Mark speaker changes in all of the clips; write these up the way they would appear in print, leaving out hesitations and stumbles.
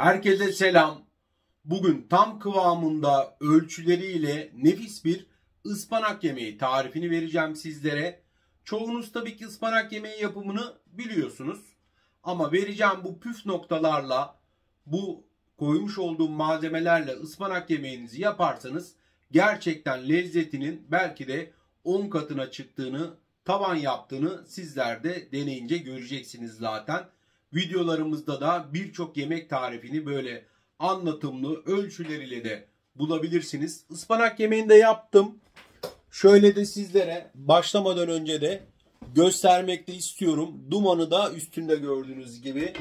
Speaker 1: Herkese selam. Bugün tam kıvamında ölçüleriyle nefis bir ıspanak yemeği tarifini vereceğim sizlere. Çoğunuz tabii ki ıspanak yemeği yapımını biliyorsunuz. Ama vereceğim bu püf noktalarla, bu koymuş olduğum malzemelerle ıspanak yemeğinizi yaparsanız gerçekten lezzetinin belki de 10 katına çıktığını, tavan yaptığını sizler de deneyince göreceksiniz zaten. Videolarımızda da birçok yemek tarifini böyle anlatımlı ölçüleriyle de bulabilirsiniz. Ispanak yemeğini de yaptım. Şöyle de sizlere başlamadan önce de göstermek de istiyorum. Dumanı da üstünde gördüğünüz gibi.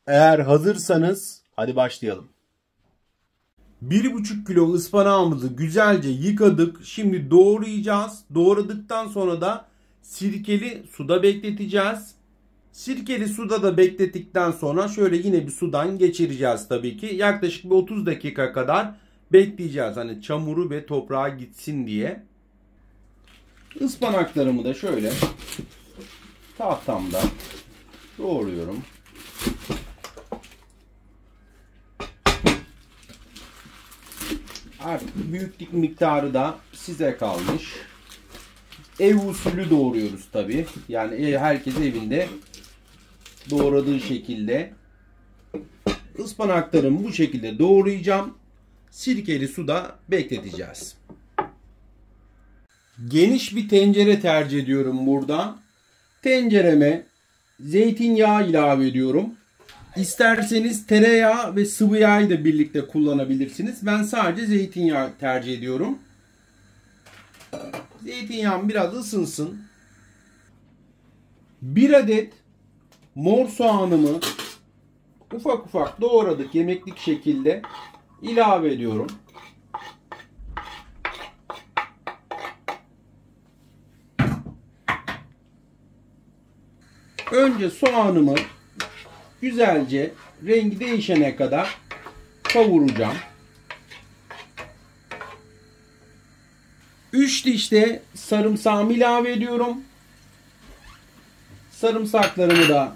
Speaker 1: Eğer hazırsanız hadi başlayalım. 1,5 kilo ıspanağımızı güzelce yıkadık. Şimdi doğrayacağız. Doğradıktan sonra da sirkeli suda bekleteceğiz. Sirkeli suda da beklettikten sonra şöyle yine bir sudan geçireceğiz tabii ki. Yaklaşık bir 30 dakika kadar bekleyeceğiz. Hani çamuru ve toprağa gitsin diye. Ispanaklarımı da şöyle tahtamda doğruyorum. Artık büyüklük miktarı da size kalmış. Ev usulü doğruyoruz tabii. Yani herkes evinde doğradığı şekilde. Ispanaklarımı bu şekilde doğrayacağım. Sirkeli suda bekleteceğiz. Geniş bir tencere tercih ediyorum burada. Tencereme zeytinyağı ilave ediyorum. İsterseniz tereyağı ve sıvı yağı da birlikte kullanabilirsiniz. Ben sadece zeytinyağı tercih ediyorum. Zeytinyağım biraz ısınsın. 1 adet mor soğanımı ufak ufak doğradık yemeklik şekilde ilave ediyorum. Önce soğanımı güzelce rengi değişene kadar kavuracağım. 3 diş de sarımsağımı ilave ediyorum. Sarımsaklarımı da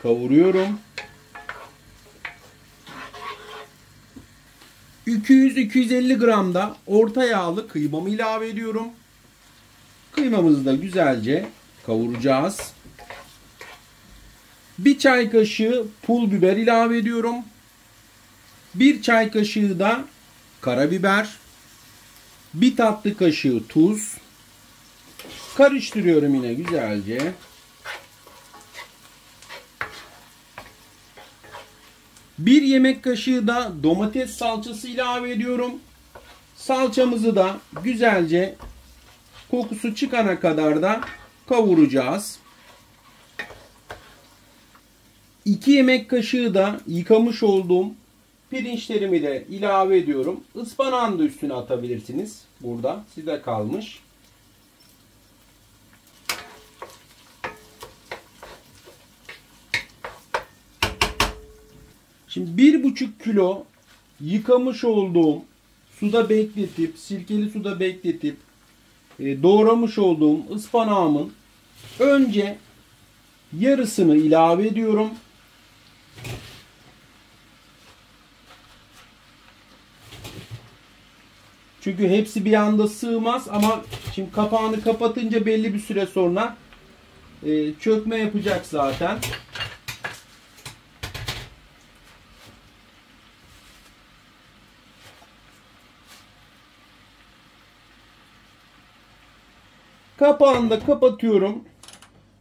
Speaker 1: kavuruyorum. 200-250 gram da orta yağlı kıymamı ilave ediyorum. Kıymamızı da güzelce kavuracağız. 1 çay kaşığı pul biber ilave ediyorum. 1 çay kaşığı da karabiber. 1 tatlı kaşığı tuz. Karıştırıyorum yine güzelce. Bir yemek kaşığı da domates salçası ilave ediyorum. Salçamızı da güzelce kokusu çıkana kadar da kavuracağız. 2 yemek kaşığı da yıkamış olduğum pirinçlerimi de ilave ediyorum. Ispanağını da üstüne atabilirsiniz. Burada size kalmış. Şimdi 1,5 kilo yıkamış olduğum suda bekletip, sirkeli suda bekletip doğramış olduğum ıspanağımın önce yarısını ilave ediyorum. Çünkü hepsi bir anda sığmaz ama şimdi kapağını kapatınca belli bir süre sonra çökme yapacak zaten. Kapağını da kapatıyorum.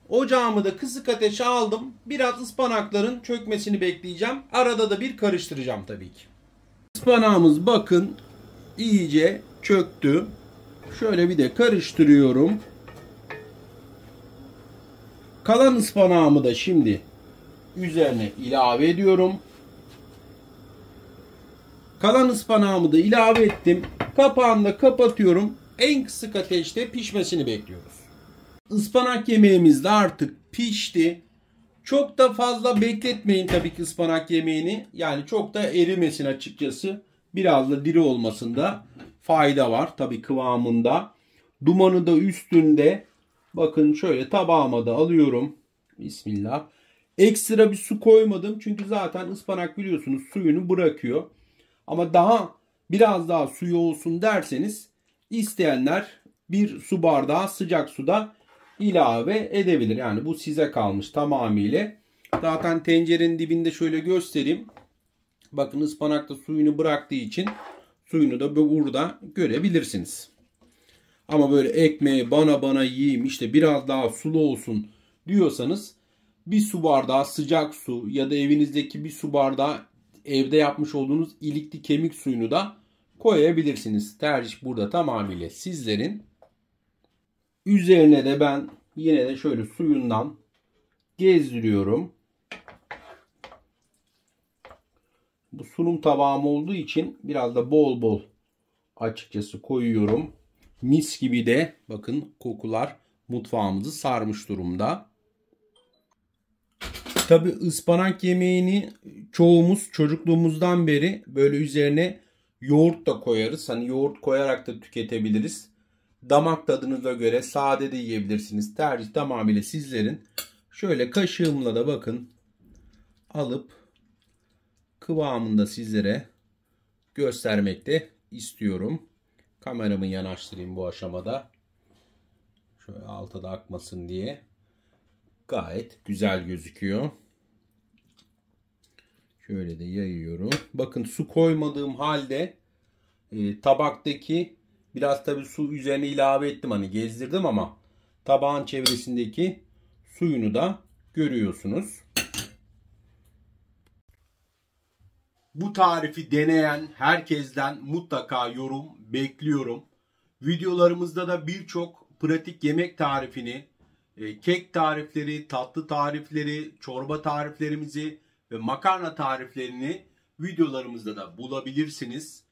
Speaker 1: Ocağımı da kısık ateşe aldım. Biraz ıspanakların çökmesini bekleyeceğim. Arada da bir karıştıracağım tabii ki. Ispanağımız bakın iyice çöktü. Şöyle bir de karıştırıyorum. Kalan ıspanağımı da şimdi üzerine ilave ediyorum. Kalan ıspanağımı da ilave ettim. Kapağını da kapatıyorum. En kısık ateşte pişmesini bekliyoruz. Ispanak yemeğimiz de artık pişti. Çok da fazla bekletmeyin tabii ki ıspanak yemeğini. Yani çok da erimesin açıkçası. Biraz da diri olmasında fayda var. Tabii kıvamında. Dumanı da üstünde. Bakın şöyle tabağıma da alıyorum. Bismillah. Ekstra bir su koymadım çünkü zaten ıspanak biliyorsunuz suyunu bırakıyor. Ama biraz daha suyu olsun derseniz isteyenler bir su bardağı sıcak suda ilave edebilir. Yani bu size kalmış tamamıyla. Zaten tencerenin dibinde şöyle göstereyim. Bakın ıspanak da suyunu bıraktığı için suyunu da burada görebilirsiniz. Ama böyle ekmeği bana yiyeyim işte biraz daha sulu olsun diyorsanız bir su bardağı sıcak su ya da evinizdeki bir su bardağı evde yapmış olduğunuz ilikli kemik suyunu da koyabilirsiniz. Tercih burada tamamıyla sizlerin. Üzerine de ben yine de şöyle suyundan gezdiriyorum. Bu sunum tabağım olduğu için biraz da bol bol açıkçası koyuyorum. Mis gibi de bakın kokular mutfağımızı sarmış durumda. Tabi ıspanak yemeğini çoğumuz çocukluğumuzdan beri böyle üzerine yoğurt da koyarız. Hani yoğurt koyarak da tüketebiliriz. Damak tadınıza göre sade de yiyebilirsiniz. Tercih tamamıyla sizlerin. Şöyle kaşığımla da bakın alıp kıvamında sizlere göstermekte istiyorum. Kameramı yanaştırayım bu aşamada. Şöyle alta da akmasın diye. Gayet güzel gözüküyor. Şöyle de yayıyorum. Bakın su koymadığım halde tabaktaki biraz tabi su üzerine ilave ettim. Hani gezdirdim ama tabağın çevresindeki suyunu da görüyorsunuz. Bu tarifi deneyen herkesten mutlaka yorum bekliyorum. Videolarımızda da birçok pratik yemek tarifini, kek tarifleri, tatlı tarifleri, çorba tariflerimizi ve makarna tariflerini videolarımızda da bulabilirsiniz.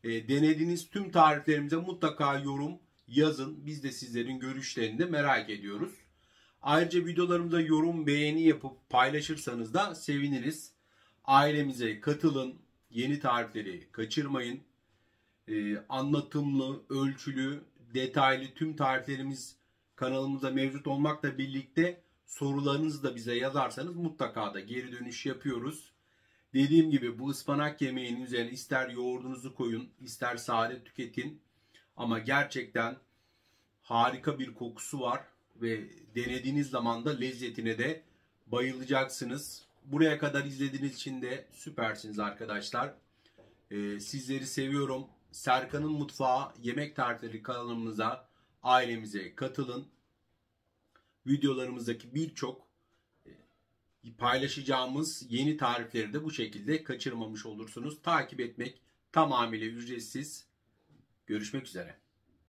Speaker 1: Denediğiniz tüm tariflerimize mutlaka yorum yazın. Biz de sizlerin görüşlerini de merak ediyoruz. Ayrıca videolarımıza yorum, beğeni yapıp paylaşırsanız da seviniriz. Ailemize katılın. Yeni tarifleri kaçırmayın. Anlatımlı, ölçülü, detaylı tüm tariflerimiz kanalımızda mevcut olmakla birlikte sorularınızı da bize yazarsanız mutlaka da geri dönüş yapıyoruz. Dediğim gibi bu ıspanak yemeğinin üzerine ister yoğurdunuzu koyun, ister sade tüketin. Ama gerçekten harika bir kokusu var ve denediğiniz zaman da lezzetine de bayılacaksınız. Buraya kadar izlediğiniz için de süpersiniz arkadaşlar. Sizleri seviyorum. Serkan'ın Mutfağı Yemek Tarifleri kanalımıza, ailemize katılın. Videolarımızdaki birçok paylaşacağımız yeni tarifleri de bu şekilde kaçırmamış olursunuz. Takip etmek tamamıyla ücretsiz. Görüşmek üzere.